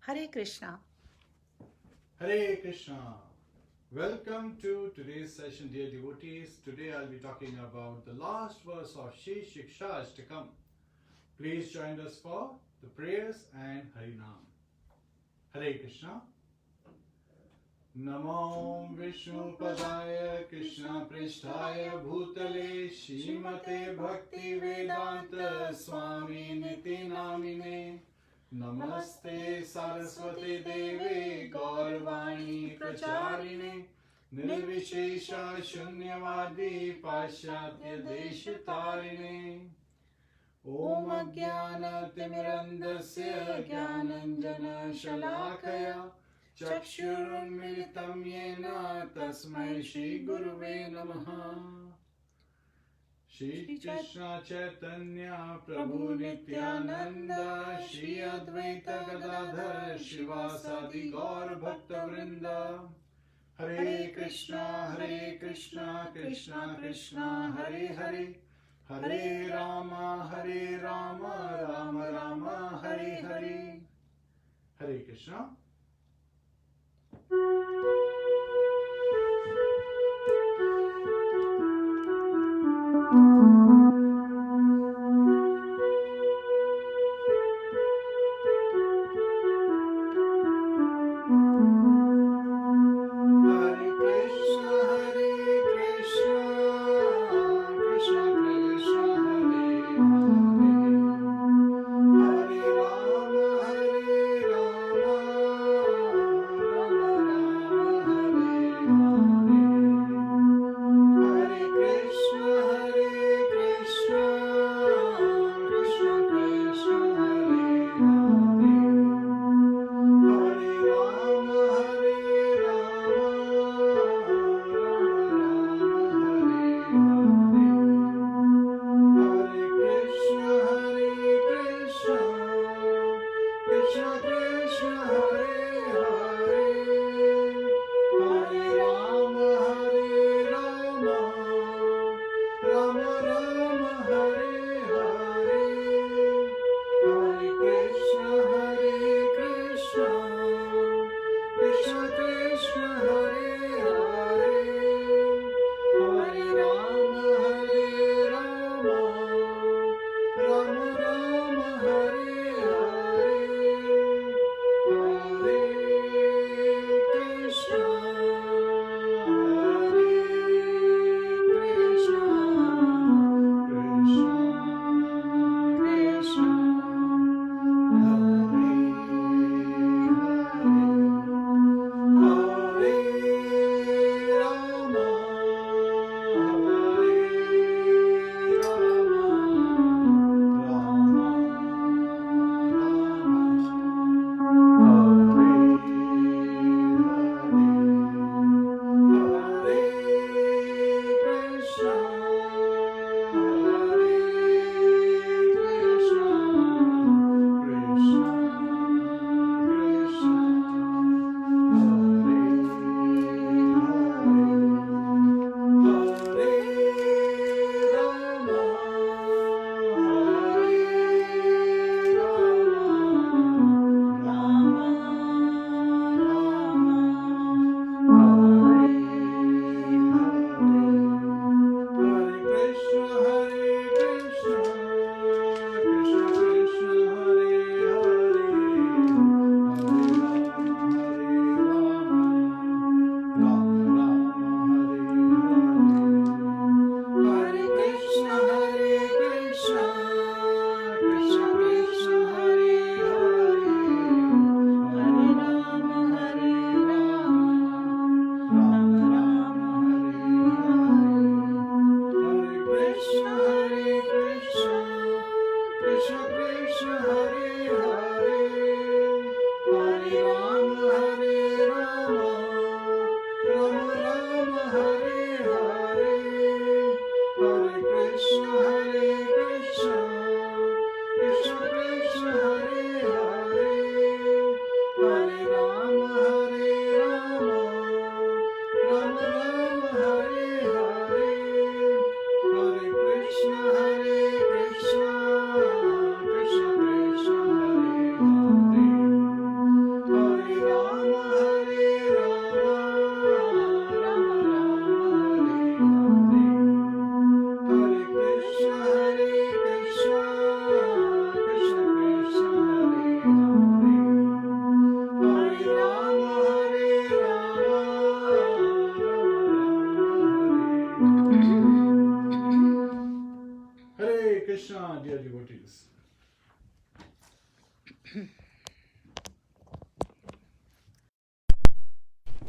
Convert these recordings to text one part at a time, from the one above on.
Hare Krishna. Hare Krishna. Welcome to today's session, dear devotees. Today I'll be talking about the last verse of Shri Sikshastakam. Please join us for the prayers and Harinam. Hare Krishna. Namo Vishnu Padaya Krishna Prishtaya Bhutale Shrimate Bhakti Vedanta Swami Niti Namine Namaste Saraswati Deve Gaurvani Pracharine Nirvishesha Shunyavadi Pashyatya Deshatarine Om Jnana Timirandasya Jnananjana Shalakaya Chakshurunmilitam Yena Tasmai Shri Guruve Namaha. Shri Kṛṣṇa Chaitanya Prabhu Nityananda Shri Advaita Gadadhar Shivasadi Gaur Bhakta Vrinda. Hare Krishna, Krishna Krishna, Hare Hare, Hare Rama, Rama Rama, Hare Hare. Hare Krishna.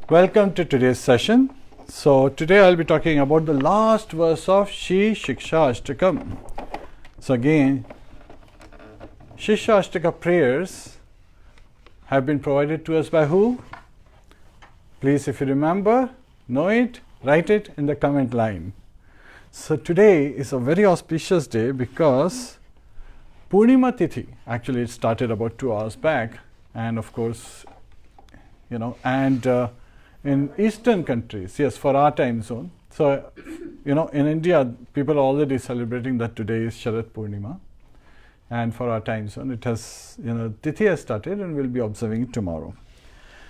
Welcome to today's session. So today I'll be talking about the last verse of Sikshastakam. So again, Sikshastaka prayers have been provided to us by who? Please, if you remember, know it, write it in the comment line. So today is a very auspicious day because Purnima Tithi, actually it started about 2 hours back, and of course, in Eastern countries, yes, for our time zone. So, in India, people are already celebrating that today is Sharad Purnima. And for our time zone, it has, Tithi has started and we'll be observing it tomorrow.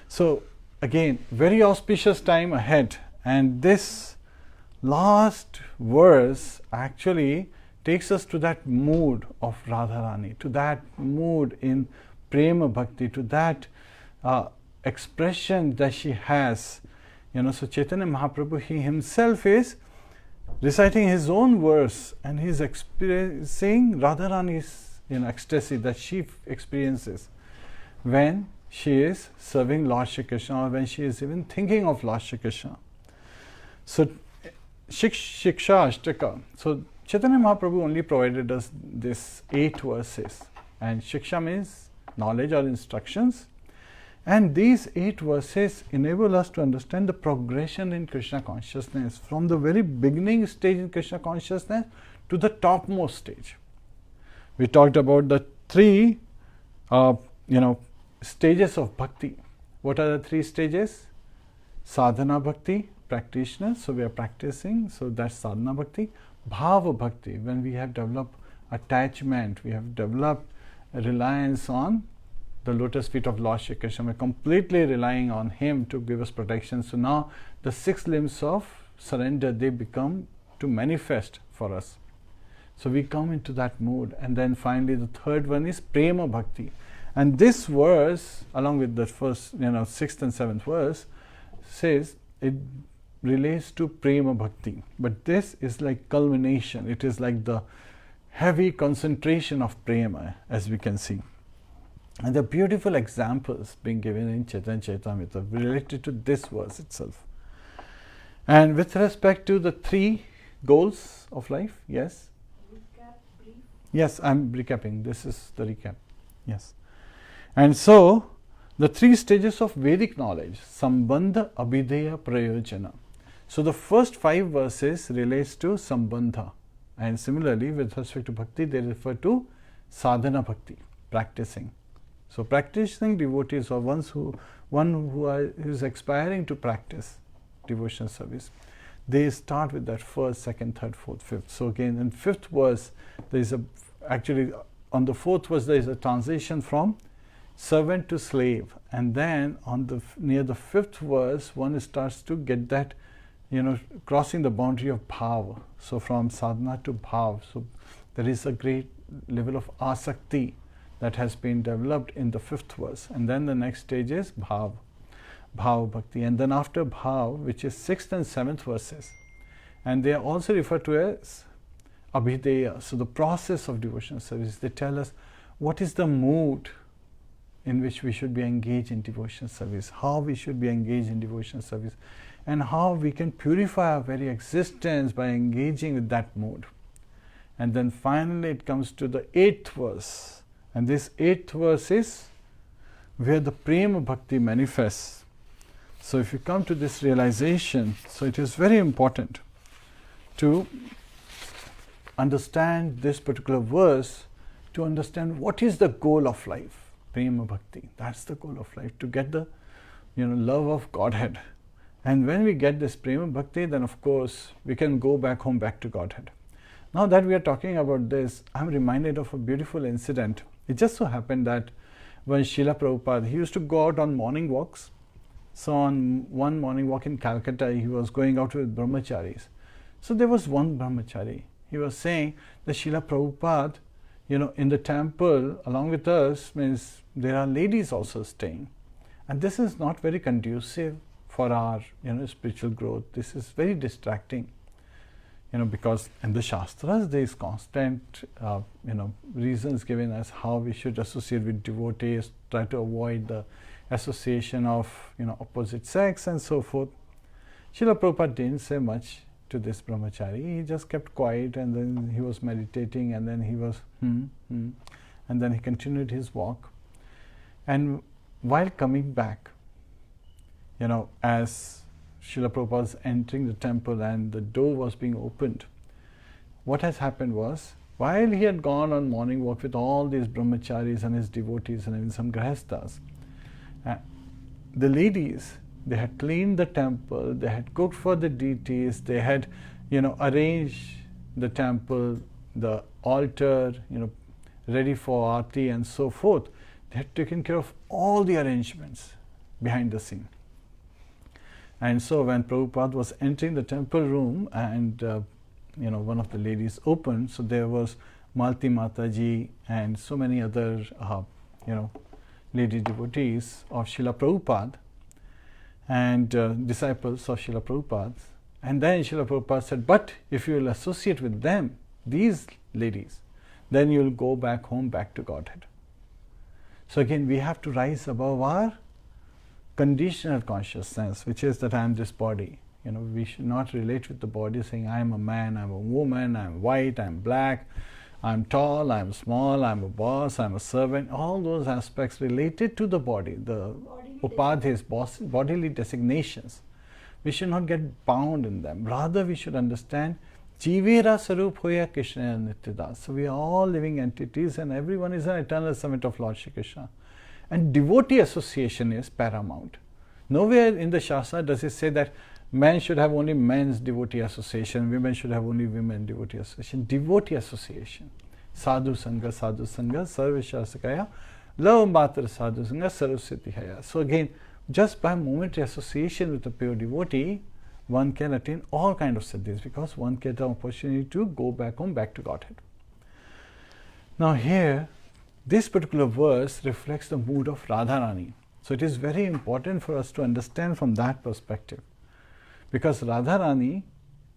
So, again, very auspicious time ahead. And this last verse actually takes us to that mood of Radharani, to that mood in Prema Bhakti, to that expression that she has. So Chaitanya Mahaprabhu, he himself is reciting his own verse and he's experiencing Radharani's ecstasy that she experiences when she is serving Lord Shri Krishna, or when she is even thinking of Lord Shri Krishna. So Sikshastaka. So Chaitanya Mahaprabhu only provided us this 8 verses, and Shiksha means knowledge or instructions. And these 8 verses enable us to understand the progression in Krishna consciousness from the very beginning stage in Krishna consciousness to the topmost stage. We talked about the 3 stages of bhakti. What are the 3 stages? Sadhana bhakti, practitioner, so we are practicing, so that's sadhana bhakti. Bhava bhakti, when we have developed attachment, we have developed a reliance on the lotus feet of Lord Shri Krishna. We're completely relying on him to give us protection. So now the 6 limbs of surrender, they become to manifest for us. So we come into that mood. And then finally the 3rd one is Prema Bhakti. And this verse, along with the first, 6th and 7th verse, says it relates to Prema Bhakti. But this is like culmination. It is like the heavy concentration of Prema, as we can see. And the beautiful examples being given in Chaitanya Charitamrita related to this verse itself. And with respect to the 3 goals of life, yes? Recap, brief. Yes, I'm recapping. This is the recap. Yes. And so, the 3 stages of Vedic knowledge, Sambandha, Abhideya, Prayojana. So, the first 5 verses relates to Sambandha. And similarly, with respect to Bhakti, they refer to Sadhana Bhakti, practicing. So practicing devotees, or one who is aspiring to practice devotional service, they start with that 1st, 2nd, 3rd, 4th, 5th. So again, in 5th verse, there is on the 4th verse there is a transition from servant to slave, and then near the 5th verse, one starts to get that, crossing the boundary of bhav. So from sadhana to bhav. So there is a great level of asakti that has been developed in the 5th verse. And then the next stage is Bhav Bhakti. And then after Bhav, which is 6th and 7th verses, and they are also referred to as Abhideya. So the process of devotional service, they tell us what is the mood in which we should be engaged in devotional service, how we should be engaged in devotional service, and how we can purify our very existence by engaging with that mood. And then finally it comes to the 8th verse. And this 8th verse is where the Prema Bhakti manifests. So if you come to this realization, so it is very important to understand this particular verse, to understand what is the goal of life. Prema Bhakti, that's the goal of life, to get the love of Godhead. And when we get this Prema Bhakti, then of course we can go back home, back to Godhead. Now that we are talking about this, I'm reminded of a beautiful incident. It just so happened that when Srila Prabhupada, he used to go out on morning walks. So on one morning walk in Calcutta, he was going out with brahmacharis. So there was one brahmachari. He was saying that Srila Prabhupada, in the temple along with us, means there are ladies also staying. And this is not very conducive for our spiritual growth. This is very distracting. Because in the Shastras there is constant reasons given as how we should associate with devotees, try to avoid the association of opposite sex and so forth. Srila Prabhupada didn't say much to this brahmachari. He just kept quiet, and then he was meditating, and then he was and then he continued his walk. And while coming back, as Srila Prabhupada was entering the temple and the door was being opened, what has happened was, while he had gone on morning walk with all these brahmacharis and his devotees and even some grahasthas, the ladies, they had cleaned the temple, they had cooked for the deities, they had arranged the temple, the altar, ready for aarti and so forth. They had taken care of all the arrangements behind the scene. And so when Prabhupada was entering the temple room, and one of the ladies opened, so there was Malti Mataji and so many other lady devotees of Srila Prabhupada and disciples of Srila Prabhupada. And then Srila Prabhupada said, but if you will associate with them, these ladies, then you will go back home, back to Godhead. So again, we have to rise above our conditional consciousness, which is that I am this body. We should not relate with the body saying, I am a man, I am a woman, I am white, I am black, I am tall, I am small, I am a boss, I am a servant. All those aspects related to the body, the upadhis, bodily designations, we should not get bound in them. Rather, we should understand Jivera Sarup Hoya Kṛṣṇa Nityadas. So we are all living entities, and everyone is an eternal summit of Lord Shri Krishna. And devotee association is paramount. Nowhere in the Shastra does it say that men should have only men's devotee association, women should have only women devotee association. Devotee association. Sadhu Sangha, Sarva Shastakaya, Lava Matra Sadhu Sangha, Sarvasiddhi Haya. So again, just by momentary association with a pure devotee, one can attain all kinds of siddhis, because one gets an opportunity to go back home, back to Godhead. Now here, this particular verse reflects the mood of Radharani. So it is very important for us to understand from that perspective, because Radharani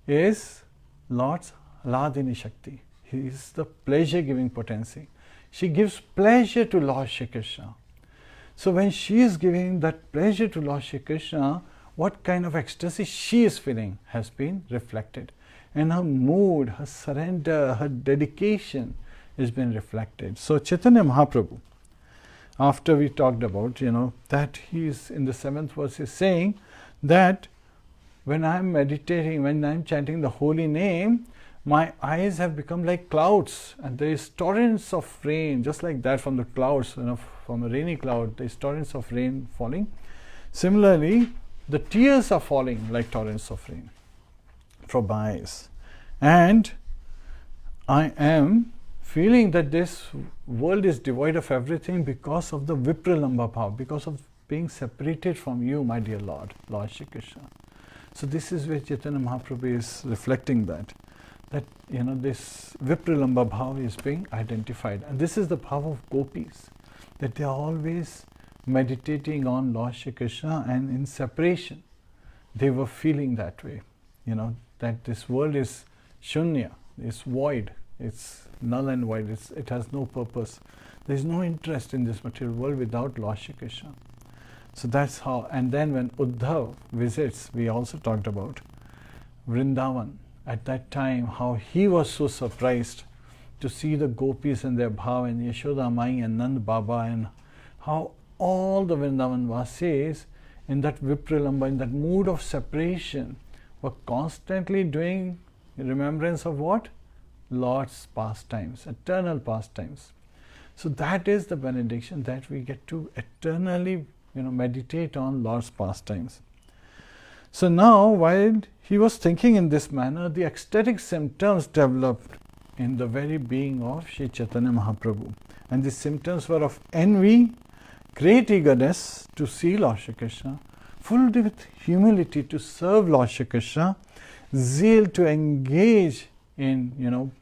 is Lord's Hladini Shakti. He is the pleasure-giving potency. She gives pleasure to Lord Shri Krishna. So when she is giving that pleasure to Lord Shri Krishna, what kind of ecstasy she is feeling has been reflected. And her mood, her surrender, her dedication has been reflected. So Chaitanya Mahaprabhu, after we talked about, that he is in the 7th verse is saying that when I am meditating, when I am chanting the holy name, my eyes have become like clouds, and there is torrents of rain, just like that from the clouds, from a rainy cloud, there is torrents of rain falling. Similarly, the tears are falling like torrents of rain from my eyes. And I am feeling that this world is devoid of everything because of the Vipralamba Bhav, because of being separated from you, my dear Lord, Lord Shri Krishna. So this is where Chaitanya Mahaprabhu is reflecting that this Vipralamba Bhav is being identified. And this is the bhav of gopis, that they are always meditating on Lord Shri Krishna, and in separation they were feeling that way, that this world is shunya, it's void, it's null and void, it has no purpose. There is no interest in this material world without Lord Shri Krishna. So that's how. And then when Uddhav visits, we also talked about Vrindavan. At that time, how he was so surprised to see the gopis and their bhav, and Yashoda Mai and Nand Baba, and how all the Vrindavan Vasis in that Vipralamba, in that mood of separation, were constantly doing remembrance of what? Lord's pastimes, eternal pastimes. So that is the benediction, that we get to eternally meditate on Lord's pastimes. So now, while he was thinking in this manner, the ecstatic symptoms developed in the very being of Sri Chaitanya Mahaprabhu. And these symptoms were of envy, great eagerness to see Lord Shri Krishna, full with humility to serve Lord Shri Krishna, zeal to engage in,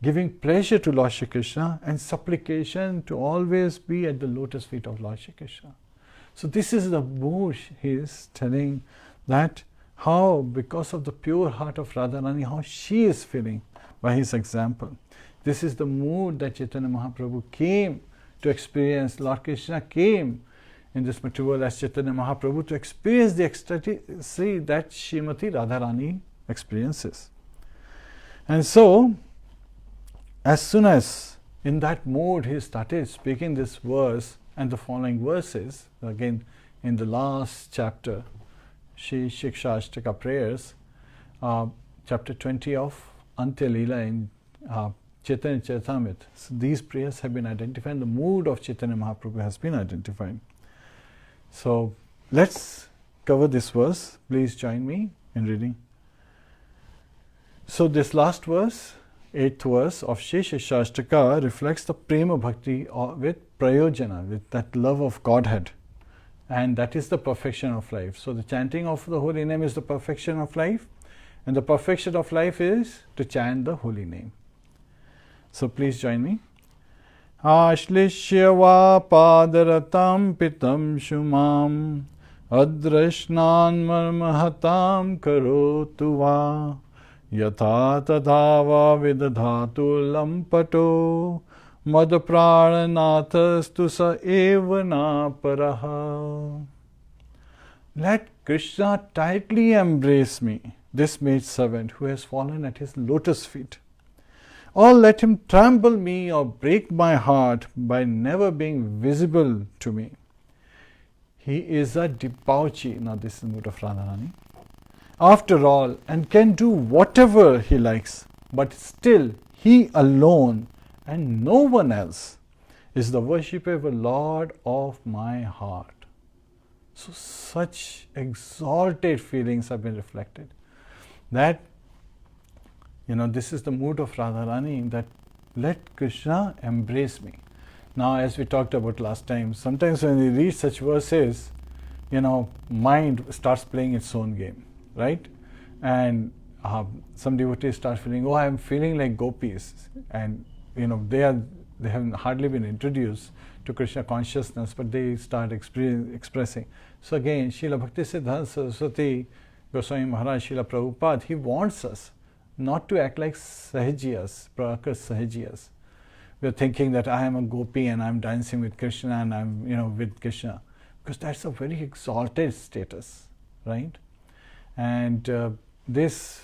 giving pleasure to Lord Shri Krishna, and supplication to always be at the lotus feet of Lord Shri Krishna. So this is the mood he is telling, that how, because of the pure heart of Radharani, how she is feeling by his example. This is the mood that Chaitanya Mahaprabhu came to experience. Lord Krishna came in this material world as Chaitanya Mahaprabhu to experience the ecstasy that Srimati Radharani experiences. And so, as soon as in that mood he started speaking this verse and the following verses, again in the last chapter, Sikshastaka prayers, chapter 20 of Antya Leela in Chaitanya Charitamrita. So these prayers have been identified, the mood of Chaitanya Mahaprabhu has been identified. So let's cover this verse. Please join me in reading. So this last verse, 8th verse of Sikshastaka, reflects the prema bhakti with prayojana, with that love of Godhead. And that is the perfection of life. So the chanting of the holy name is the perfection of life. And the perfection of life is to chant the holy name. So please join me. Ashlishya va padaratam pitam shumam adrashnan marmahatam karotu va yatha tadhava vidadhatu lampato madapranathastu sa evana paraha. Let Krishna tightly embrace me, this maid servant who has fallen at his lotus feet. Or let him trample me or break my heart by never being visible to me. He is a debauchee, now this is the mood of Radharani, after all, and can do whatever he likes, but still he alone and no one else is the worshipable Lord of my heart. So such exalted feelings have been reflected. That, this is the mood of Radharani, that let Krishna embrace me. Now, as we talked about last time, sometimes when we read such verses, mind starts playing its own game, right? And some devotees start feeling, oh, I'm feeling like gopis. And, they haven't hardly been introduced to Krishna consciousness, but they start expressing. So again, Srila Bhaktisiddhanta Saraswati Goswami Maharaj, Srila Prabhupada, he wants us not to act like Sahajiyas, Prakas Sahajiyas. We're thinking that I am a gopi and I'm dancing with Krishna and I'm, with Krishna. Because that's a very exalted status, right? And this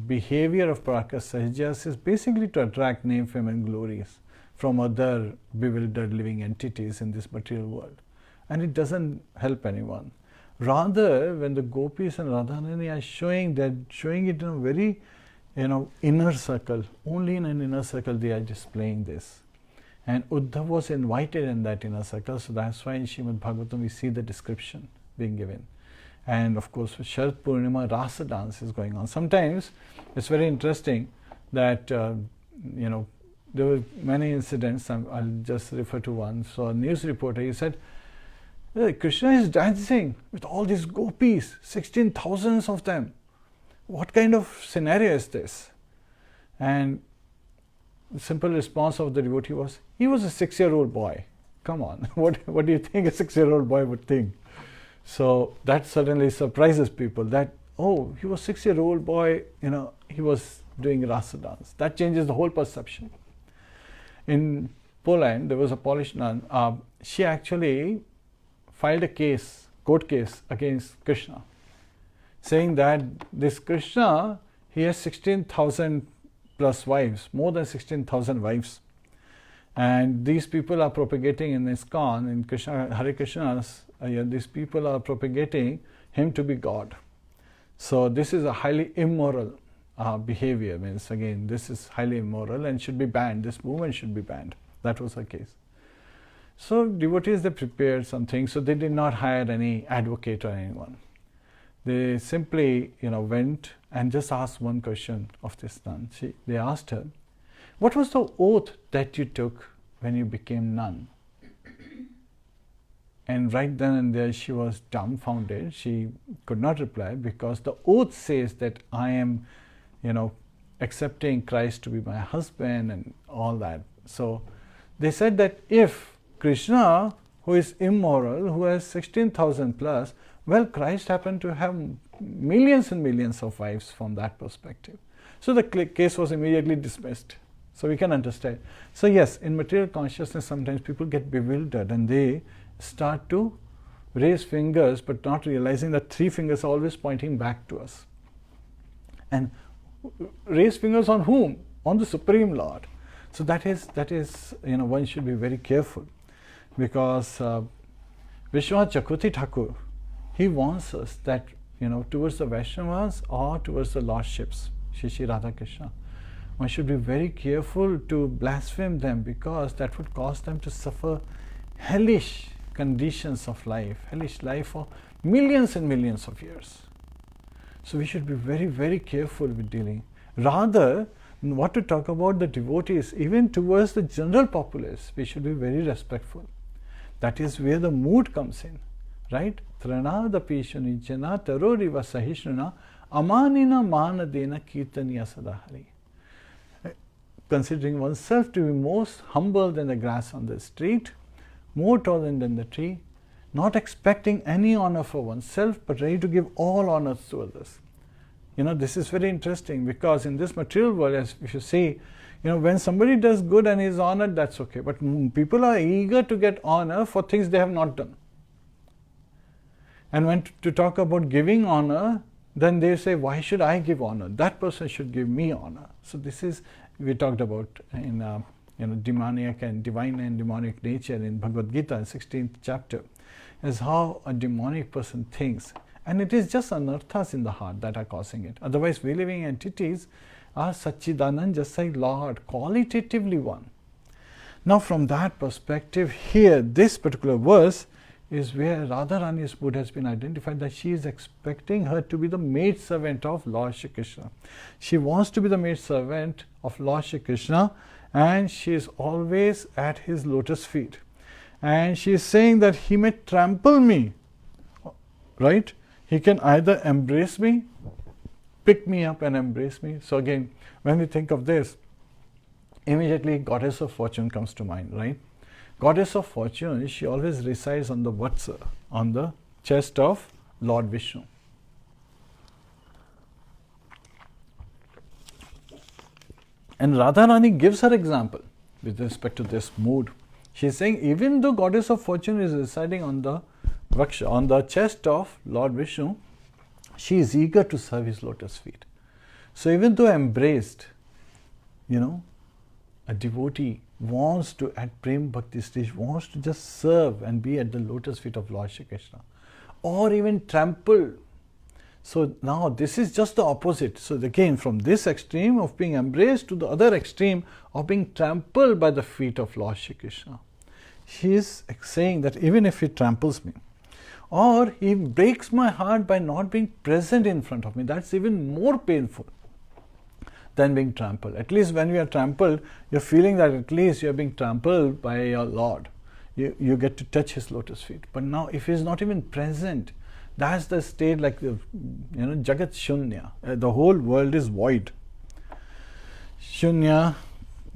behavior of Prakas Sahajiyas is basically to attract name, fame and glories from other bewildered living entities in this material world. And it doesn't help anyone. Rather, when the gopis and Radharani are showing it in a very, inner circle, only in an inner circle they are displaying this. And Uddhav was invited in that inner circle, so that's why in Srimad Bhagavatam we see the description being given. And of course, with Sharad Purnima, Rasa dance is going on. Sometimes it's very interesting that, there were many incidents. I'll just refer to one. So a news reporter, he said, Krishna is dancing with all these gopis, 16,000 of them. What kind of scenario is this? And the simple response of the devotee was, he was a 6-year-old boy. Come on, what do you think a 6-year-old boy would think? So that certainly surprises people that, oh, he was 6-year-old boy, he was doing rasa dance. That changes the whole perception. In Poland, there was a Polish nun, she actually filed a court case against Krishna, saying that this Krishna, he has 16,000 plus wives, more than 16,000 wives. And these people are propagating in ISKCON, in Krishna, Hare Krishnas, these people are propagating him to be God. So this is a highly immoral behavior. Means again, this is highly immoral and should be banned. This movement should be banned. That was her case. So devotees, they prepared something. So they did not hire any advocate or anyone. They simply, went and just asked one question of this nun. They asked her, what was the oath that you took when you became nun? And right then and there she was dumbfounded. She could not reply because the oath says that I am, accepting Christ to be my husband and all that. So they said that if Krishna, who is immoral, who has 16,000 plus, well, Christ happened to have millions and millions of wives from that perspective. So the case was immediately dismissed. So we can understand. So yes, in material consciousness, sometimes people get bewildered and they start to raise fingers, but not realizing that 3 fingers are always pointing back to us. And raise fingers on whom? On the Supreme Lord. So that is one should be very careful, because Vishwanath Chakravarti Thakur, he wants us that towards the Vaishnavas or towards the lordships, Shri Radha Krishna, one should be very careful to blaspheme them, because that would cause them to suffer hellish conditions of life, hellish life for millions and millions of years. So we should be very, very careful with dealing. Rather, what to talk about the devotees, even towards the general populace, we should be very respectful. That is where the mood comes in, right? Tranadapi shunijana taroriva sahishnuna amanina manadena kirtaniya sadahari. Considering oneself to be most humble than the grass on the street, more tolerant than the tree, not expecting any honor for oneself, but ready to give all honors to others. This is very interesting, because in this material world, as if you see, when somebody does good and is honored, that's okay. But people are eager to get honor for things they have not done. And when to talk about giving honor, then they say, why should I give honor? That person should give me honor. So this is, we talked about in demoniac and divine and demonic nature in Bhagavad Gita, 16th chapter, as how a demonic person thinks. And it is just anarthas in the heart that are causing it. Otherwise, we living entities are Satchidanand, just like Lord, qualitatively one. Now, from that perspective, here, this particular verse is where Radharani's mood has been identified, that she is expecting her to be the maid servant of Lord Shri Krishna. She wants to be the maid servant of Lord Shri Krishna, and she is always at his lotus feet. And she is saying that he may trample me, right? He can either embrace me, pick me up and embrace me. So again, when we think of this, immediately Goddess of Fortune comes to mind, right? Goddess of Fortune, she always resides on the Vatsa, on the chest of Lord Vishnu. And Radharani gives her example with respect to this mood. She is saying, even though Goddess of Fortune is residing on the Vaksha, on the chest of Lord Vishnu, she is eager to serve his lotus feet. So even though embraced, a devotee wants to, at Prem Bhakti stage, wants to just serve and be at the lotus feet of Lord Shri Krishna, or even trampled. So now this is just the opposite. So again, from this extreme of being embraced to the other extreme of being trampled by the feet of Lord Shri Krishna. She is saying that even if he tramples me, or he breaks my heart by not being present in front of me, that's even more painful than being trampled. At least when we are trampled, you're feeling that at least you're being trampled by your Lord. You get to touch his lotus feet. But now if he's not even present, that's the state like the Jagat Shunya. The whole world is void. Shunya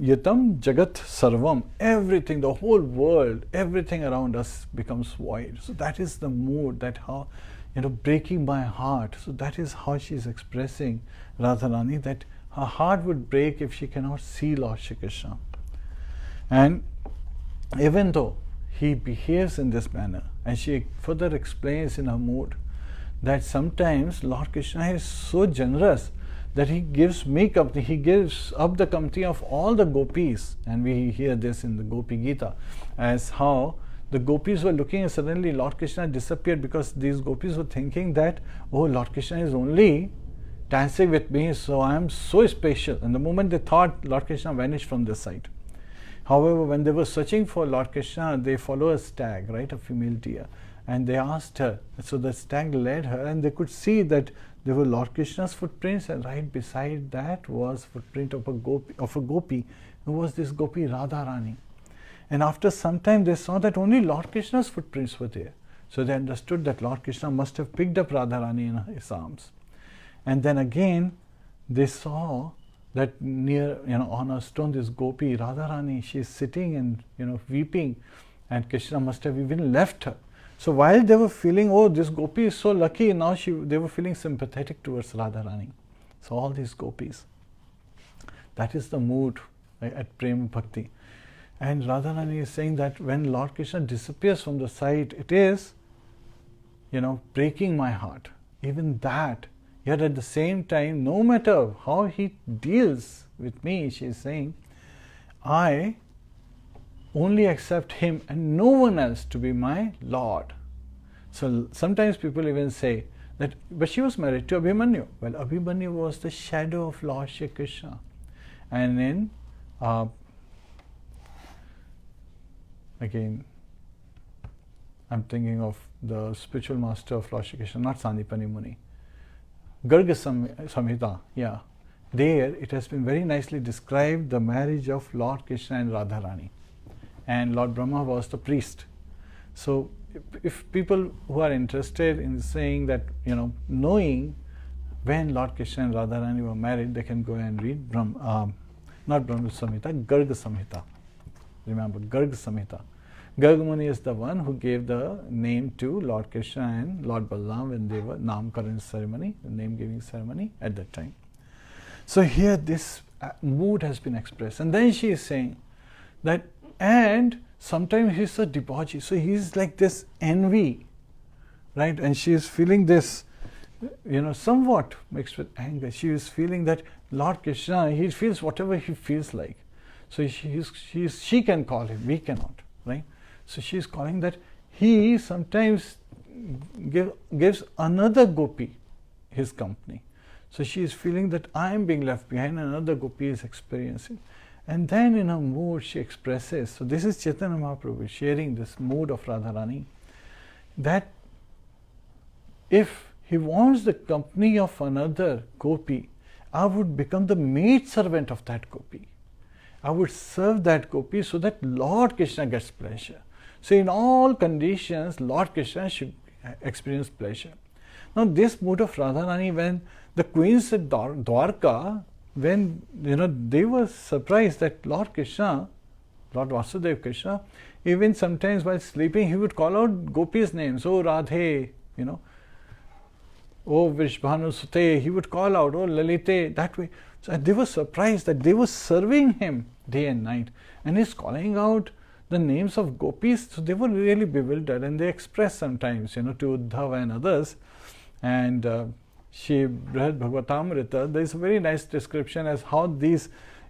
Yatam Jagat Sarvam. Everything, the whole world, everything around us becomes void. So that is the mood, that how, breaking my heart. So that is how she is expressing, Radharani, that her heart would break if she cannot see Lord Shri Krishna. And even though he behaves in this manner, and she further explains in her mood that sometimes Lord Krishna is so generous that he gives me company, he gives up the company of all the gopis. And we hear this in the Gopi Gita, as how the gopis were looking and suddenly Lord Krishna disappeared, because these gopis were thinking that, oh, Lord Krishna is only dancing with me, so I am so special. And the moment they thought, Lord Krishna vanished from their sight. However, when they were searching for Lord Krishna, they follow a stag, right, a female deer, and they asked her. So the stag led her, and they could see that there were Lord Krishna's footprints, and right beside that was footprint of a gopi, who was this gopi Radharani. And after some time, they saw that only Lord Krishna's footprints were there. So they understood that Lord Krishna must have picked up Radharani in his arms. And then again, they saw that near, on a stone, this gopi Radharani, she is sitting and weeping, and Krishna must have even left her. So while they were feeling, oh, this gopi is so lucky, now they were feeling sympathetic towards Radharani. So all these gopis, that is the mood at Prem Bhakti. And Radharani is saying that when Lord Krishna disappears from the sight, it is breaking my heart. Even that. Yet at the same time, no matter how he deals with me, she is saying, I only accept him and no one else to be my Lord. So sometimes people even say that, but she was married to Abhimanyu. Well, Abhimanyu was the shadow of Lord Shri Krishna. And in, again, I'm thinking of the spiritual master of Lord Shri Krishna, not Sandipani Muni. Garga Samhita, yeah. There it has been very nicely described, the marriage of Lord Krishna and Radharani. And Lord Brahma was the priest. So if people who are interested in saying that, knowing when Lord Krishna and Radharani were married, they can go and read not Brahma Samhita, Garga Samhita. Remember, Garga Samhita. Garga Muni is the one who gave the name to Lord Krishna and Lord Balaram when they were Namkaran ceremony, the name giving ceremony at that time. So here this mood has been expressed. And then she is saying that, and sometimes he's a debauchee. So he's like this envy, right? And she is feeling this, somewhat mixed with anger. She is feeling that Lord Krishna, he feels whatever he feels like. So she can call him, we cannot, right? So she is calling that he sometimes gives another gopi his company. So she is feeling that I am being left behind, another gopi is experiencing. And then in her mood she expresses, so this is Chaitanya Mahaprabhu sharing this mood of Radharani, that if he wants the company of another gopi, I would become the maid servant of that gopi. I would serve that gopi so that Lord Krishna gets pleasure. So in all conditions, Lord Krishna should experience pleasure. Now this mood of Radharani, when the queens at Dwarka, when they were surprised that Lord Krishna, Lord Vasudeva Krishna, even sometimes while sleeping, he would call out gopis' names, oh Radhe, oh Vrishbhanu Sute, he would call out, oh Lalite, that way. So they were surprised that they were serving him day and night, and he's calling out the names of gopis. So they were really bewildered, and they expressed sometimes, to Uddhava and others. And Shri Brihad Bhagavatamrita, there is a very nice description as how these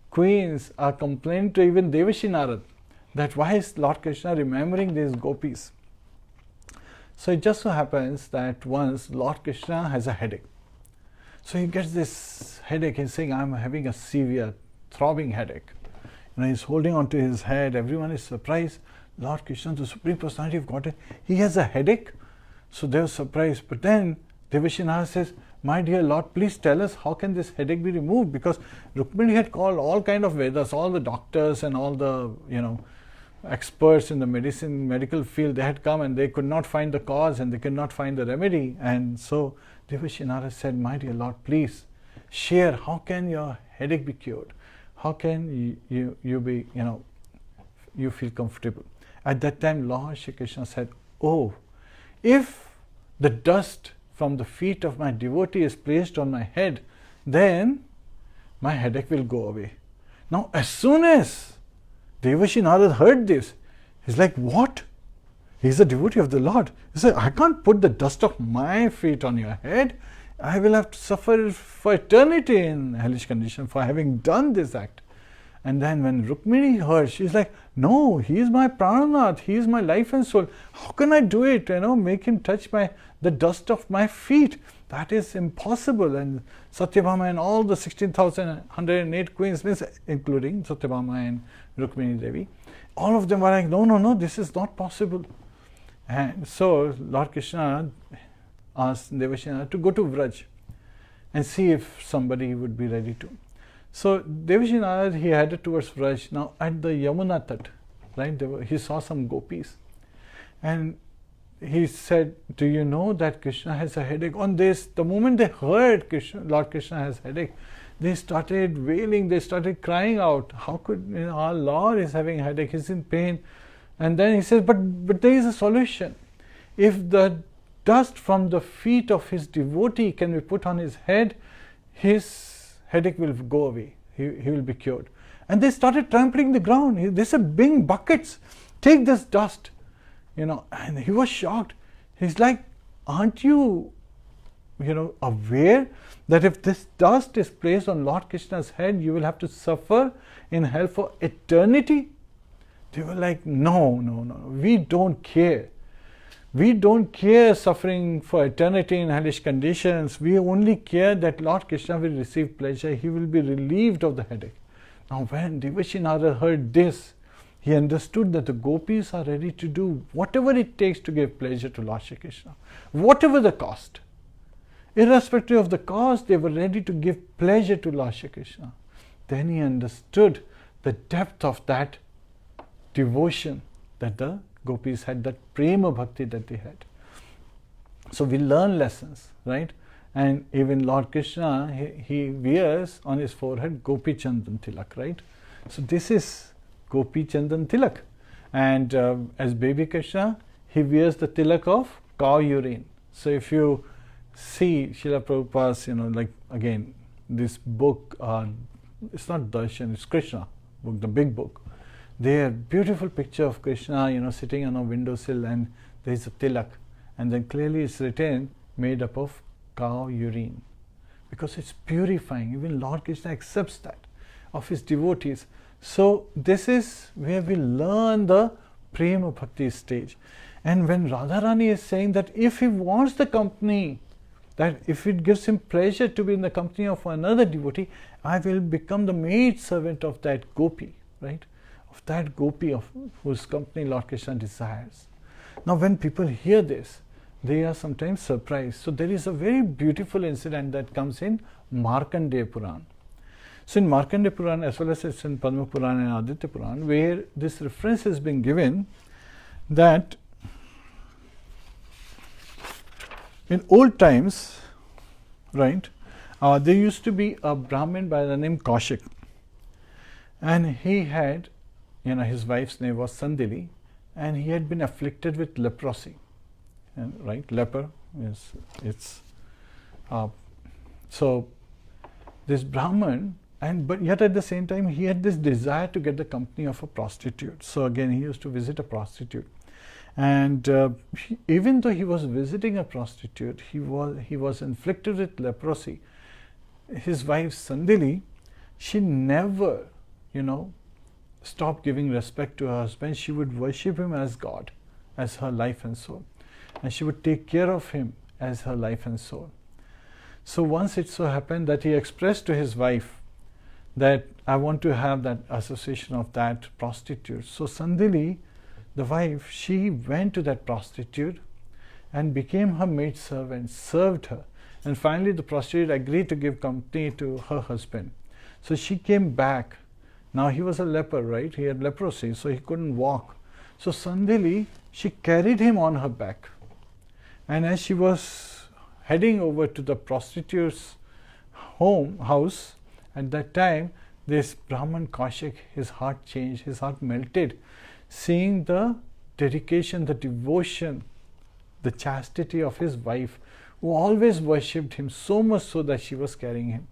queens are complaining to even Devashi Narad that why is Lord Krishna remembering these gopis. So it just so happens that once Lord Krishna has a headache. So he gets this headache, he's saying, I'm having a severe throbbing headache. He's holding on to his head, everyone is surprised. Lord Krishna, the Supreme Personality of Godhead, he has a headache. So they were surprised. But then Devashi Narad says, my dear Lord, please tell us how can this headache be removed? Because Rukmini had called all kind of Vedas, all the doctors and all the, experts in the medical field, they had come and they could not find the cause and they could not find the remedy. And so Devashi Narad said, my dear Lord, please share, how can your headache be cured? How can you be, you feel comfortable? At that time, Lord Shri Krishna said, oh, if the dust from the feet of my devotee is placed on my head, then my headache will go away. Now, as soon as Devashi Narad heard this, he's like, what? He's a devotee of the Lord. He said, I can't put the dust of my feet on your head. I will have to suffer for eternity in hellish condition for having done this act. And then when Rukmini heard, she's like, no, he is my Prananath, he is my life and soul. How can I do it? Make him touch the dust of my feet. That is impossible. And Satyabhama and all the 16,108 queens, including Satyabhama and Rukmini Devi, all of them were like, no, this is not possible. And so Lord Krishna asked Devashinara to go to Vraj and see if somebody would be ready to. So Devashinara, he headed towards Vraj. Now at the Yamuna Tat, right, he saw some gopis. And he said, do you know that Krishna has a headache? On this, the moment they heard Lord Krishna has headache, they started wailing, they started crying out, how could, our Lord is having a headache, he's in pain. And then he says, but there is a solution. If the dust from the feet of his devotee can be put on his head, his headache will go away, he will be cured. And they started trampling the ground. They said, bring buckets, take this dust. And he was shocked. He's like, aren't you, aware that if this dust is placed on Lord Krishna's head, you will have to suffer in hell for eternity? They were like, no, we don't care. We don't care suffering for eternity in hellish conditions. We only care that Lord Krishna will receive pleasure. He will be relieved of the headache. Now when Devashi Narada heard this, he understood that the gopis are ready to do whatever it takes to give pleasure to Lord Shri Krishna, whatever the cost. Irrespective of the cost, they were ready to give pleasure to Lord Shri Krishna. Then he understood the depth of that devotion that the gopis had, that prema bhakti that they had. So we learn lessons, right? And even Lord Krishna, he wears on his forehead Gopi Chandan Tilak, right? So this is Gopi Chandan Tilak. And as baby Krishna, he wears the tilak of cow urine. So if you see Srila Prabhupada's, like again, this book, it's not Darshan, it's Kṛṣṇa book, the big book. There, beautiful picture of Krishna, sitting on a windowsill, and there is a tilak. And then clearly it's written, made up of cow urine. Because it's purifying. Even Lord Krishna accepts that of his devotees. So this is where we learn the Prema Bhakti stage. And when Radharani is saying that if he wants the company, that if it gives him pleasure to be in the company of another devotee, I will become the maid servant of that gopi, right? Of that gopi of whose company Lord Krishna desires. Now when people hear this, they are sometimes surprised. So there is a very beautiful incident that comes in Markandeya Puran. So in Markandeya Puran, as well as it's in Padma Puran and Aditya Puran, where this reference has been given that in old times, right, there used to be a Brahmin by the name Kaushik, and he had, his wife's name was Sandili, and he had been afflicted with leprosy. And right, leper is so this Brahman, but yet at the same time he had this desire to get the company of a prostitute. So again, he used to visit a prostitute, and even though he was visiting a prostitute, he was inflicted with leprosy. His wife Sandili, she never, stopped giving respect to her husband. She would worship him as God, as her life and soul, and she would take care of him as her life and soul. So once it so happened that he expressed to his wife that I want to have that association of that prostitute. So Sandili, the wife, she went to that prostitute and became her maid servant, served her, and finally the prostitute agreed to give company to her husband. So she came back. Now he was a leper, right? He had leprosy, so he couldn't walk. So Sandili, she carried him on her back, and as she was heading over to the prostitute's house, at that time this Brahman Kaushik, his heart changed, his heart melted, seeing the dedication, the devotion, the chastity of his wife, who always worshipped him, so much so that she was carrying him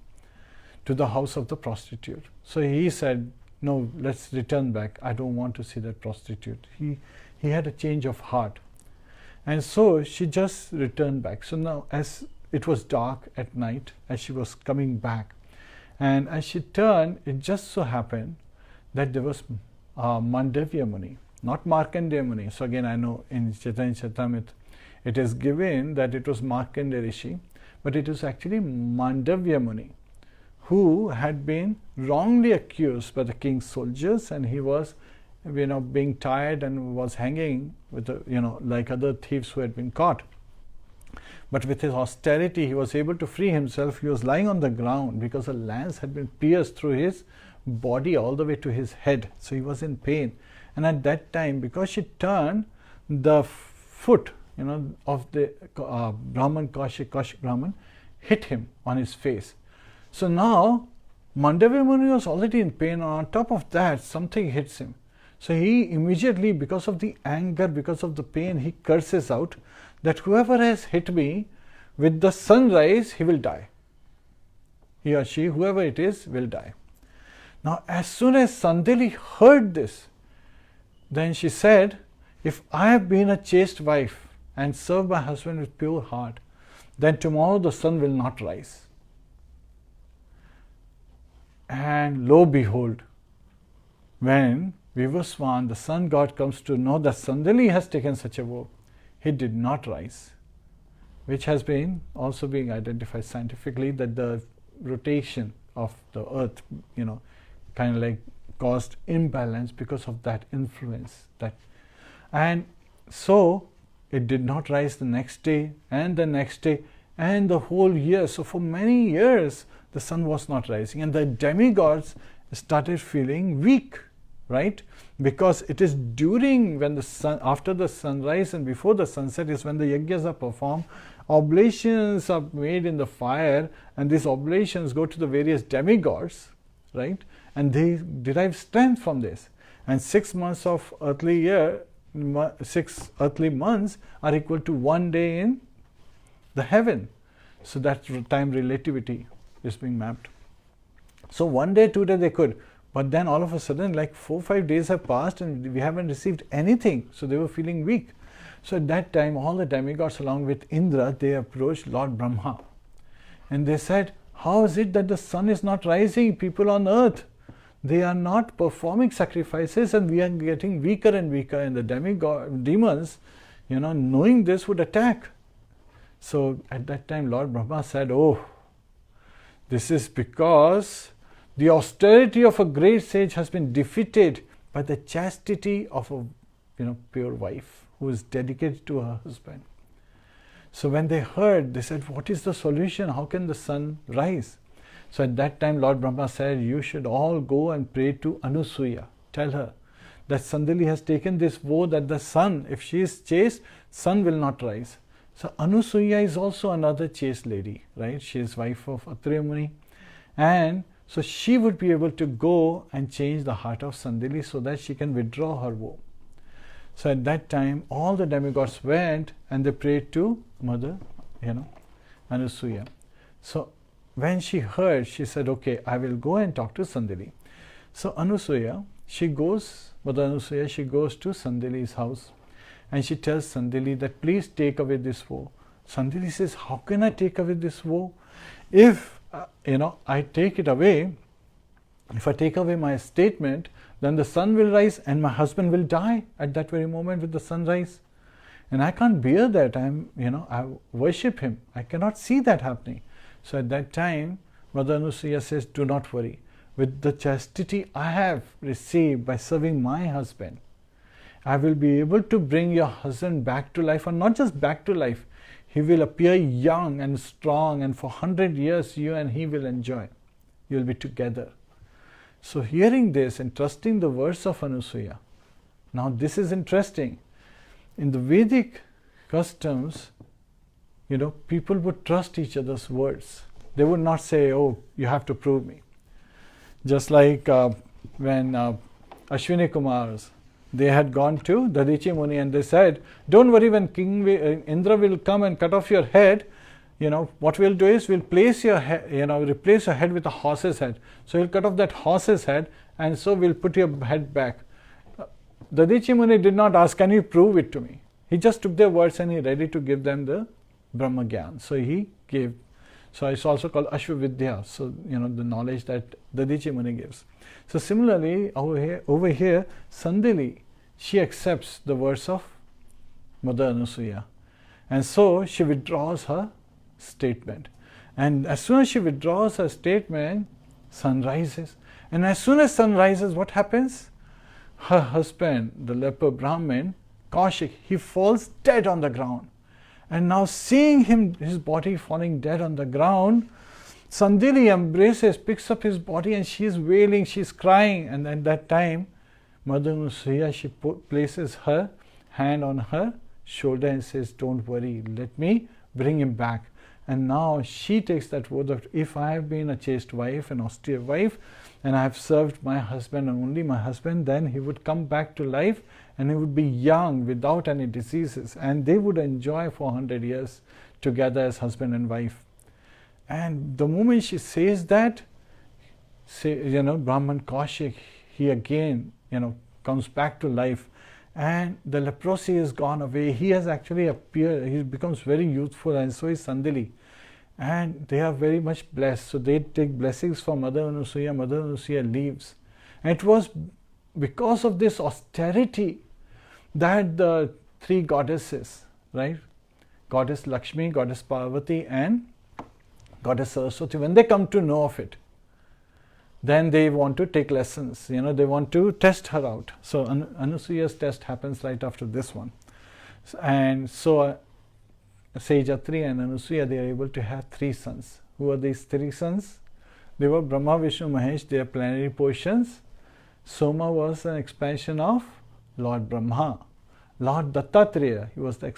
to the house of the prostitute. So he said, no, let's return back. I don't want to see that prostitute. He had a change of heart. And so she just returned back. So now as it was dark at night, as she was coming back, and as she turned, it just so happened that there was Mandavya Muni, not Markandeya Muni. So again, I know in Chaitanya Charitamrita it is given that it was Markandeya Rishi, but it was actually Mandavya Muni, who had been wrongly accused by the king's soldiers, and he was, being tied and was hanging with, like other thieves who had been caught. But with his austerity, he was able to free himself. He was lying on the ground because a lance had been pierced through his body all the way to his head. So he was in pain. And at that time, because she turned, the foot, of the Brahman, Kaushik Brahman, hit him on his face. So now, Mandavya Muni was already in pain, and on top of that, something hits him. So he immediately, because of the anger, because of the pain, he curses out that whoever has hit me with the sunrise, he will die. He or she, whoever it is, will die. Now, as soon as Sandili heard this, then she said, if I have been a chaste wife and serve my husband with pure heart, then tomorrow the sun will not rise. And lo behold, when Vivaswan, the sun god, comes to know that Sandali has taken such a vow, he did not rise, which has been also being identified scientifically, that the rotation of the earth, kind of like caused imbalance because of that influence. And so it did not rise the next day and the next day and the whole year. So for many years the sun was not rising, and the demigods started feeling weak, right? Because it is during when the sun, after the sunrise and before the sunset, is when the yajnas are performed, oblations are made in the fire, and these oblations go to the various demigods, right? And they derive strength from this. And 6 months of earthly year, 6 earthly months are equal to 1 day in the heaven. So that time relativity is being mapped. So 1 day, 2 days they could, but then all of a sudden, like 4-5 days have passed and we haven't received anything. So they were feeling weak. So at that time, all the demigods along with Indra, they approached Lord Brahma. And they said, how is it that the sun is not rising? People on earth, they are not performing sacrifices and we are getting weaker and weaker. And the demons, knowing this, would attack. So at that time, Lord Brahma said, oh, this is because the austerity of a great sage has been defeated by the chastity of a pure wife who is dedicated to her husband. So when they heard, they said, what is the solution? How can the sun rise? So at that time, Lord Brahma said, you should all go and pray to Anusuya. Tell her that Sandali has taken this vow that the sun, if she is chaste, sun will not rise. So Anusuya is also another chaste lady, right? She is wife of Atriya Muni. And so she would be able to go and change the heart of Sandali so that she can withdraw her vow. So at that time, all the demigods went and they prayed to Mother, Anusuya. So when she heard, she said, okay, I will go and talk to Sandali. So Anusuya, Mother Anusuya, she goes to Sandali's house and she tells Sandali that please take away this vow. Sandali says, how can I take away this vow? If, I take it away, if I take away my statement, then the sun will rise and my husband will die at that very moment with the sunrise. And I can't bear that. I worship him. I cannot see that happening. So at that time, Mother Anusuya says, do not worry. With the chastity I have received by serving my husband, I will be able to bring your husband back to life, and not just back to life. He will appear young and strong, and for 100 years you and he will enjoy. You will be together. So hearing this and trusting the words of Anusuya. Now this is interesting. In the Vedic customs, people would trust each other's words. They would not say, oh, you have to prove me. Just like when Ashwini Kumars, they had gone to Dadichi Muni and they said, don't worry, when King Indra will come and cut off your head, what we'll do is we'll place your head, replace your head with a horse's head. So he'll cut off that horse's head and so we'll put your head back. Dadichi Muni did not ask, can you prove it to me? He just took their words and he ready to give them the Brahma Gyan. So he gave. So it's also called Ashvavidya. So, the knowledge that Dadichi Muni gives. So similarly, over here, Sandali, she accepts the words of Mother Anusuya. And so she withdraws her statement. And as soon as she withdraws her statement, sun rises. And as soon as sun rises, what happens? Her husband, the leper Brahmin, Kaushik, he falls dead on the ground. And now seeing his body falling dead on the ground, Sandali embraces, picks up his body and she is wailing, she is crying. And at that time, Mother Anusuya, she places her hand on her shoulder and says, don't worry, let me bring him back. And now she takes that word that if I have been a chaste wife, an austere wife, and I have served my husband and only my husband, then he would come back to life and he would be young without any diseases, and they would enjoy for 100 years together as husband and wife. And the moment she says that, Brahman Kaushik, he again, comes back to life and the leprosy is gone away. He has actually appeared, he becomes very youthful, and so is Sandali. And they are very much blessed. So they take blessings from Mother Anusuya. Mother Anusuya leaves. And it was because of this austerity that the three goddesses, right? Goddess Lakshmi, Goddess Parvati, and Goddess Saraswati, when they come to know of it, then they want to take lessons. They want to test her out. So Anusuya's test happens right after this one. And so Sage Atri and Anusuya, they are able to have three sons. Who are these three sons? They were Brahma, Vishnu, Mahesh. They are plenary portions. Soma was an expansion of Lord Brahma. Lord Dattatreya, he was the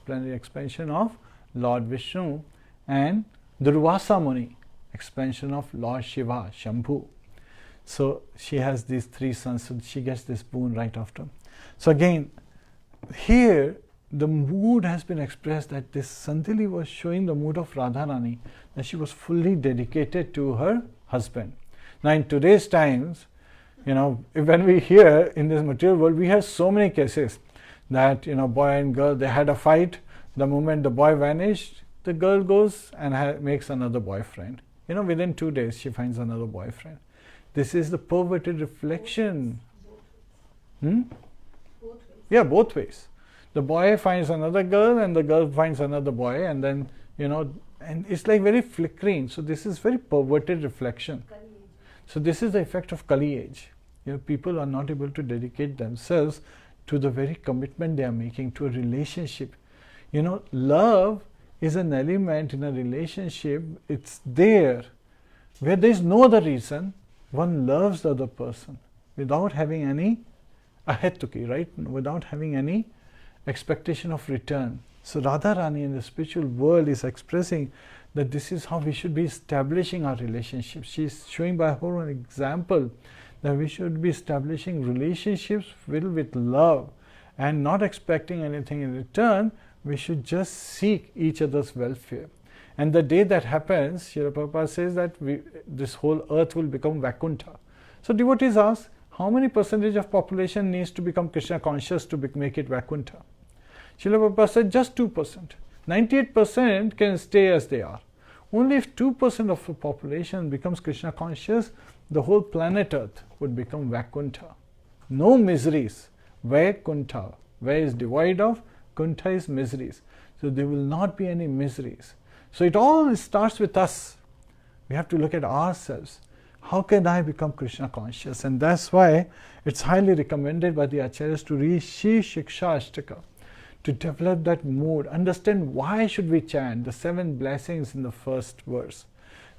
plenary expansion of Lord Vishnu. And Durvasa Muni, expansion of Lord Shiva, Shambhu. So she has these three sons, so she gets this boon right after. So again, here the mood has been expressed that this Sandali was showing the mood of Radharani, that she was fully dedicated to her husband. Now in today's times, when we hear in this material world, we have so many cases that, boy and girl, they had a fight. The moment the boy vanished, the girl goes and makes another boyfriend. Within 2 days, she finds another boyfriend. This is the perverted reflection. Both ways. Yeah, both ways. The boy finds another girl and the girl finds another boy, and then, and it's like very flickering. So this is very perverted reflection. So this is the effect of Kali age. People are not able to dedicate themselves to the very commitment they are making to a relationship. Love is an element in a relationship. It's there where there is no other reason. One loves the other person without having any ahetuki, right? Without having any expectation of return. So Radharani in the spiritual world is expressing that this is how we should be establishing our relationships. She is showing by her own example that we should be establishing relationships filled with love and not expecting anything in return. We should just seek each other's welfare. And the day that happens, Srila Prabhupada says that this whole earth will become Vaikuntha. So devotees ask, how many percentage of population needs to become Krishna conscious to make it Vaikuntha? Srila Prabhupada said just 2%. 98% can stay as they are. Only if 2% of the population becomes Krishna conscious, the whole planet Earth would become Vaikuntha. No miseries. Vaikuntha. Where is devoid of? Kuntha is miseries. So there will not be any miseries. So it all starts with us. We have to look at ourselves. How can I become Krishna conscious? And that's why it's highly recommended by the acharyas to read Sikshastaka, to develop that mood, understand why should we chant the 7 blessings in the first verse.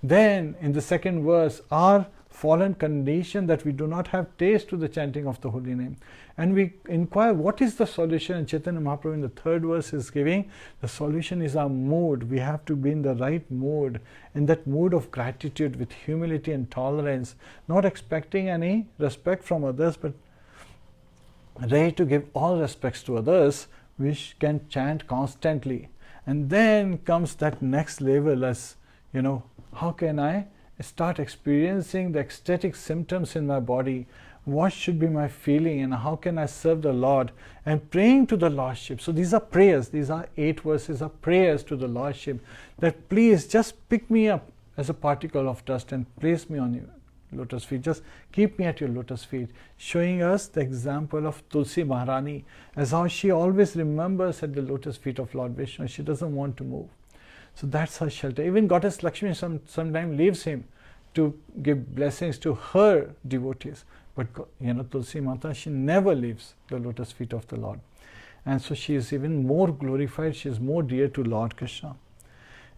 Then in the second verse, our fallen condition that we do not have taste to the chanting of the holy name. And we inquire what is the solution, and Chaitanya Mahaprabhu in the third verse is giving the solution is our mood. We have to be in the right mood, in that mood of gratitude with humility and tolerance, not expecting any respect from others, but ready to give all respects to others. We can chant constantly. And then comes that next level as, how can I start experiencing the ecstatic symptoms in my body? What should be my feeling and how can I serve the Lord? And praying to the Lordship. So these are prayers. These are 8 verses of prayers to the Lordship, that please just pick me up as a particle of dust and place me on your lotus feet. Just keep me at your lotus feet. Showing us the example of Tulsi Maharani, as how she always remembers at the lotus feet of Lord Vishnu. She doesn't want to move. So that's her shelter. Even Goddess Lakshmi sometimes leaves him to give blessings to her devotees. But Tulsi Mata, she never leaves the lotus feet of the Lord. And so she is even more glorified. She is more dear to Lord Kṛṣṇa.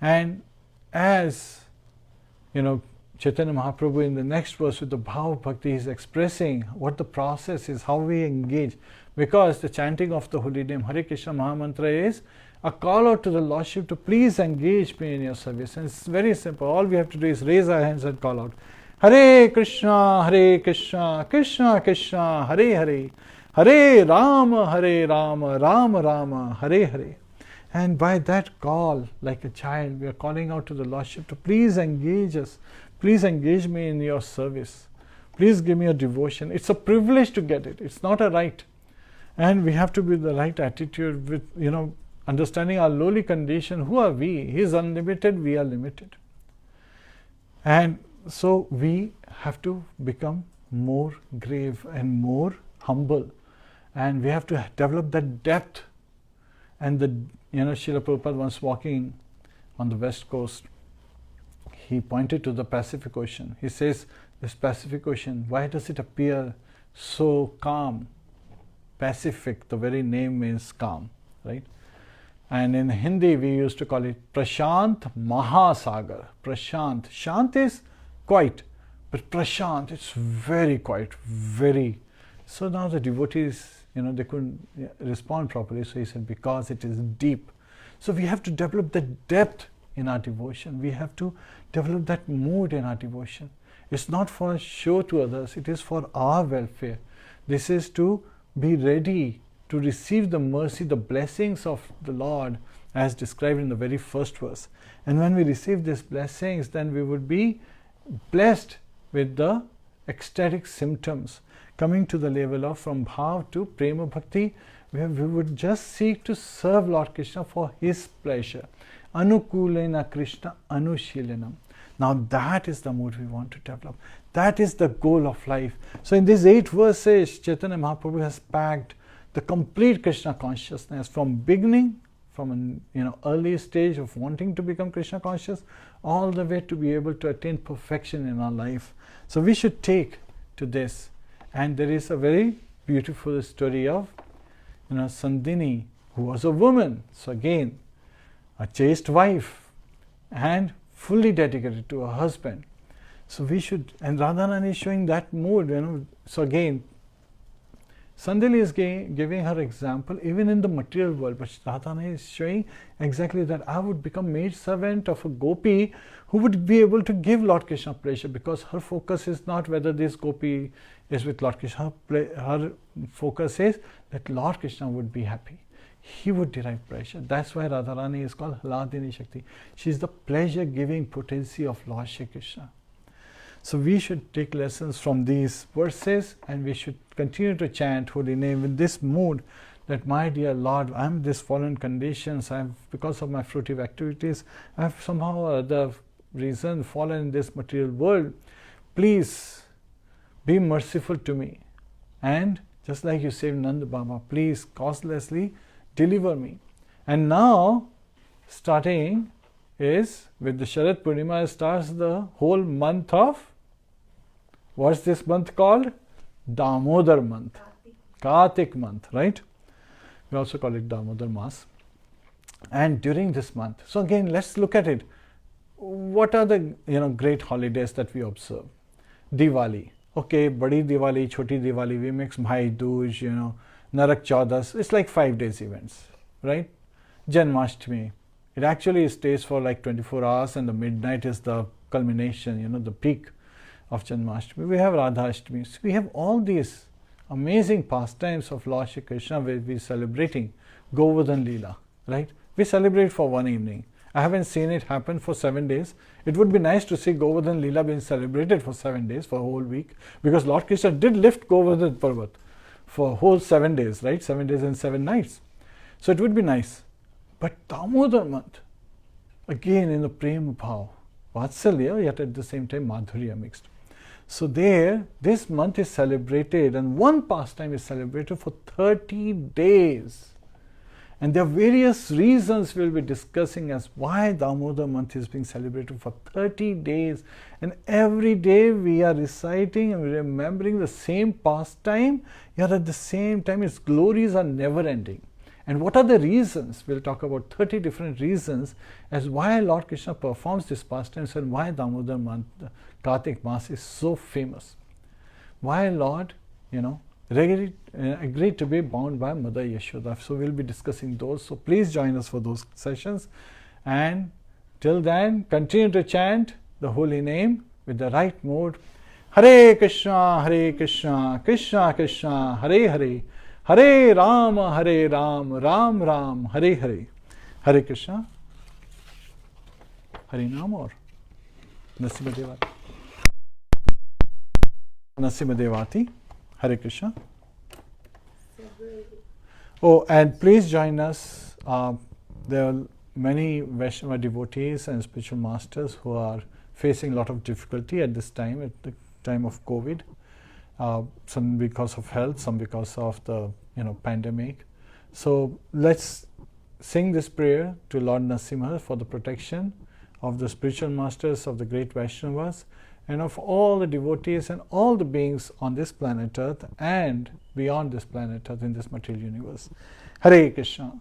And as Chaitanya Mahaprabhu in the next verse with the Bhava Bhakti is expressing what the process is, how we engage. Because the chanting of the holy name, Hare Krishna Mahamantra, is a call out to the Lordship to please engage me in your service. And it's very simple. All we have to do is raise our hands and call out, Hare Krishna, Krishna Krishna, Hare Hare, Hare Rāma, Rāma Rāma, Hare Hare. And by that call, like a child, we are calling out to the Lordship to please engage us. Please engage me in your service. Please give me your devotion. It's a privilege to get it. It's not a right. And we have to be the right attitude with, understanding our lowly condition. Who are we? He is unlimited, we are limited. And so we have to become more grave and more humble. And we have to develop that depth. And Srila Prabhupada once walking on the west coast, he pointed to the Pacific Ocean. He says, this Pacific Ocean, why does it appear so calm? Pacific, the very name means calm, right? And in Hindi, we used to call it Prashant Mahasagar. Prashant. Shant is quiet, but Prashant, it's very quiet, very. So now the devotees, they couldn't respond properly. So he said, because it is deep. So we have to develop the depth in our devotion. We have to develop that mood in our devotion. It's not for show to others. It is for our welfare. This is to be ready to receive the mercy, the blessings of the Lord as described in the very first verse. And when we receive these blessings, then we would be blessed with the ecstatic symptoms, coming to the level of from bhav to prema bhakti, where we would just seek to serve Lord Krishna for His pleasure. Anukulena Krishna Anushilanam. Now that is the mood we want to develop. That is the goal of life. So in these 8 verses, Chaitanya Mahaprabhu has packed the complete Krishna consciousness from beginning, from an early stage of wanting to become Krishna conscious, all the way to be able to attain perfection in our life. So we should take to this. And there is a very beautiful story of Sandini, who was a woman. So again, a chaste wife and fully dedicated to her husband. So we should, and Radharani is showing that mood, So again, Sandali is giving her example even in the material world, but Radharani is showing exactly that I would become maid servant of a gopi who would be able to give Lord Krishna pleasure, because her focus is not whether this gopi is with Lord Krishna. Her focus is that Lord Krishna would be happy. He would derive pleasure. That's why Radharani is called Hladini Shakti. She is the pleasure-giving potency of Lord Shri Krishna. So we should take lessons from these verses, and we should continue to chant holy name in this mood that, my dear Lord, I am in this fallen conditions. I have, because of my fruitive activities, I have somehow or other reason fallen in this material world. Please be merciful to me. And just like you saved Nanda Baba, please causelessly deliver me. And now, starting is with the Sharad Purnima, starts the whole month of, what's this month called? Damodar month. Kartik month, right? We also call it Damodar Mas. And during this month, so again, let's look at it. What are the great holidays that we observe? Diwali. Okay, Badi Diwali, Choti Diwali, we mix Bhai Dooj, Narak Chaudas. It's like 5 days events, right? Janmashtami. It actually stays for like 24 hours, and the midnight is the culmination, the peak of Janmashtami. We have Radhashtami. So we have all these amazing pastimes of Lord Shri Krishna where we are celebrating Govardhan Leela, right? We celebrate for one evening. I haven't seen it happen for 7 days. It would be nice to see Govardhan Leela being celebrated for 7 days, for a whole week, because Lord Krishna did lift Govardhan Parvat for a whole 7 days, right? 7 days and 7 nights. So it would be nice. But Damodar month, again in the Prema Bhav, Vatsalya, yet at the same time Madhurya mixed. So there, this month is celebrated, and one pastime is celebrated for 30 days. And there are various reasons we'll be discussing as why Damodar month is being celebrated for 30 days. And every day we are reciting and remembering the same pastime, yet at the same time its glories are never ending. And what are the reasons? We'll talk about 30 different reasons as why Lord Krishna performs this pastimes and why Damodar month, Kartik Mas, is so famous. Why Lord, agreed to be bound by Mother Yashoda. So we'll be discussing those. So please join us for those sessions. And till then, continue to chant the holy name with the right mood. Hare Kṛṣṇa, Hare Kṛṣṇa, Kṛṣṇa Kṛṣṇa, Hare Hare, Hare Rāma, Hare Rāma, Rāma Rāma, Hare Hare. Hare Kṛṣṇa, Hare Naam or Nasima Devati. Nasima Devati. Hare Krishna. Oh, and please join us. There are many Vaishnava devotees and spiritual masters who are facing a lot of difficulty at this time, at the time of COVID. Some because of health, some because of the pandemic. So let's sing this prayer to Lord Narasimha for the protection of the spiritual masters of the great Vaishnavas and of all the devotees and all the beings on this planet Earth and beyond this planet Earth in this material universe. Hare Kṛṣṇa.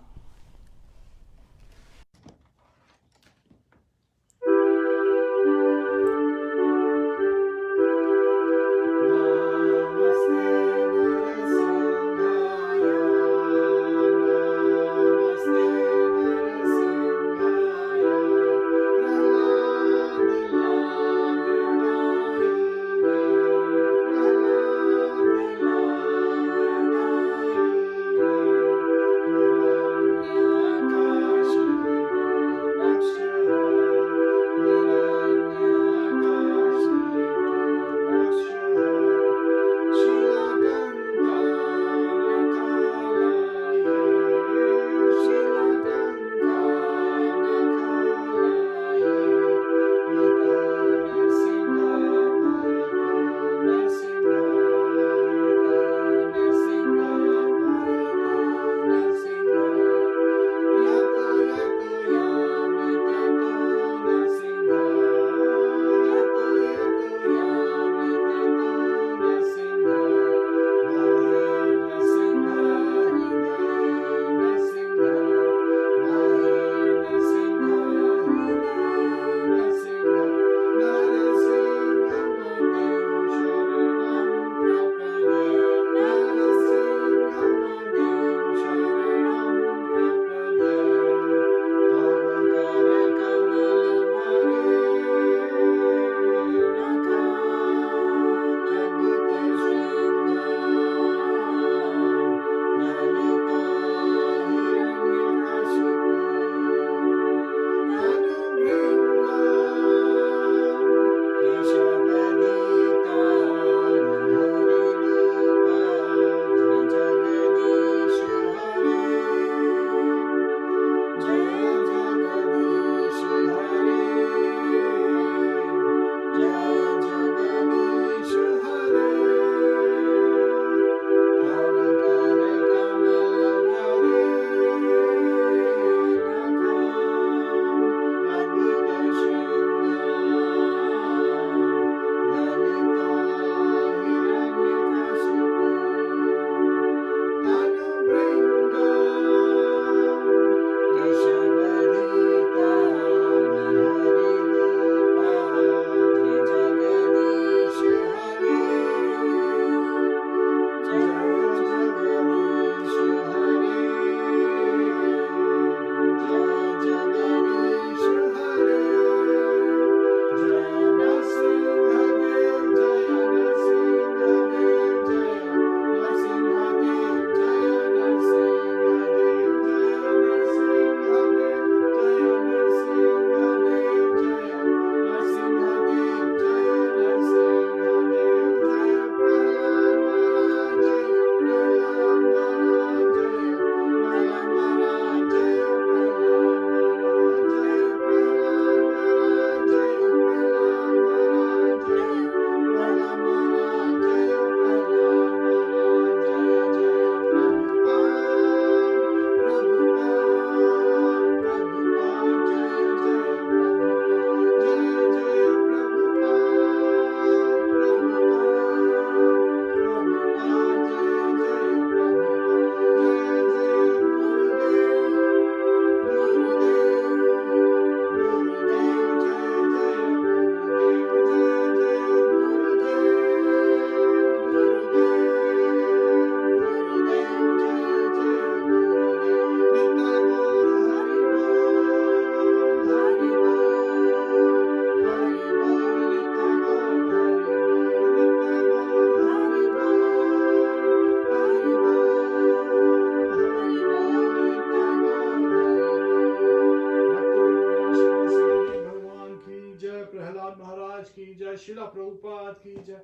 Prabhupada ki jai, Srila Prabhupada ki jai.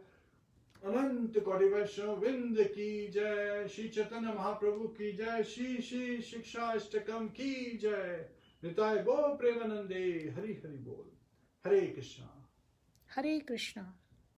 अनंत कोटि वैष्णव वृंद की जय, श्री चैतन्य महाप्रभु की जय, श्री श्री शिक्षाष्टकम की जय, निताय गो प्रेमानंदे, हरि हरि बोल। हरे Krishna. Hare Krishna.